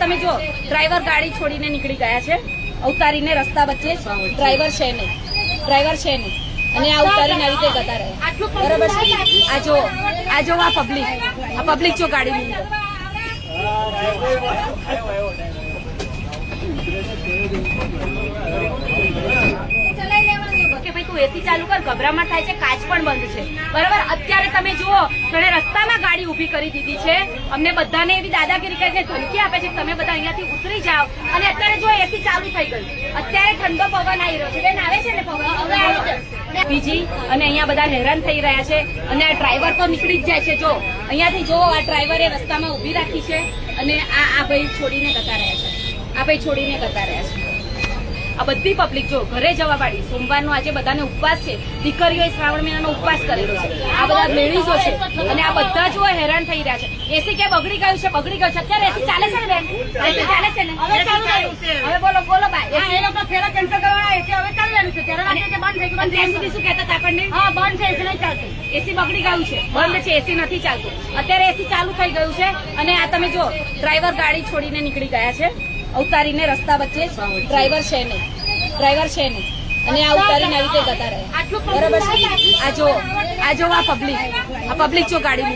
તમે જો ડ્રાઈવર ગાડી છોડીને નીકળી ગયા છે, ઉતારીને રસ્તા વચ્ચે ડ્રાઈવર છે નહીં અને આ ઉતારીને આવી રીતે જતા રહ્યા. બરાબર છે. આ જો આ પબ્લિક જો ગાડી કે ભાઈ તું એસી ચાલુ કર, ગભરામણ થાય છે, કાચ પણ બંધ છે. બરાબર. અત્યારે તમે જુઓ તો રસ્તામાં ગાડી ઉભી કરી દીધી છે. અમને બધાને એવી દાદાગીરી કરીને ધમકી આપે છે કે તમે બધા અહીંયાથી ઉતરી જાઓ. અને અત્યારે જો એસી ચાલુ થઈ ગયું, અત્યારે ઠંડો પવન આવી રહ્યો છે. બેન આવે છે ને પવન હવે આવે છે બીજી, અને અહીંયા બધા હેરાન થઈ રહ્યા છે. અને આ ડ્રાઈવર તો નીકળી જ જાય છે. જો અહીંયાથી જો આ ડ્રાઈવરે રસ્તામાં ઉભી રાખી છે અને આ ભાઈ છોડીને જતા રહ્યા છે. આ બધી પબ્લિક જો ઘરે જવા પાડી. સોમવારનો આજે બધાને ઉપવાસ છે. દીકરીઓએ શ્રાવણ મહિનાનો ઉપવાસ કરેલો છે. આ બધા લેડીઝો છે અને આ બધા જો હેરાન થઈ રહ્યા છે. એસી કે બગડી ગયું છે. અત્યારે એસી ચાલે છે ને બેન? એસી ચાલે છે ને? હવે ચાલુ થયું છે. હવે બોલો ભાઈ. એ લોકો ફેરા કેન્સલ કરવાના, એસી હવે ચાલવાનું છે. ત્યારે બંધ થઈ ગયું. એસી શું કહેતા હતા આપણને? હા, બંધ છે, એસી નહીં ચાલતું. એસી બગડી ગયું છે, બંધ છે, એસી નથી ચાલતું. અત્યારે એસી ચાલુ થઈ ગયું છે અને આ તમે જો ડ્રાઈવર ગાડી છોડીને નીકળી ગયા છે, ઉતારીને રસ્તા વચ્ચે ડ્રાઈવર છે નહીં અને આ ઉતારીને આવી રીતે જતા રહ્યા. બરાબર છે. આ જો આ પબ્લિક જો ગાડી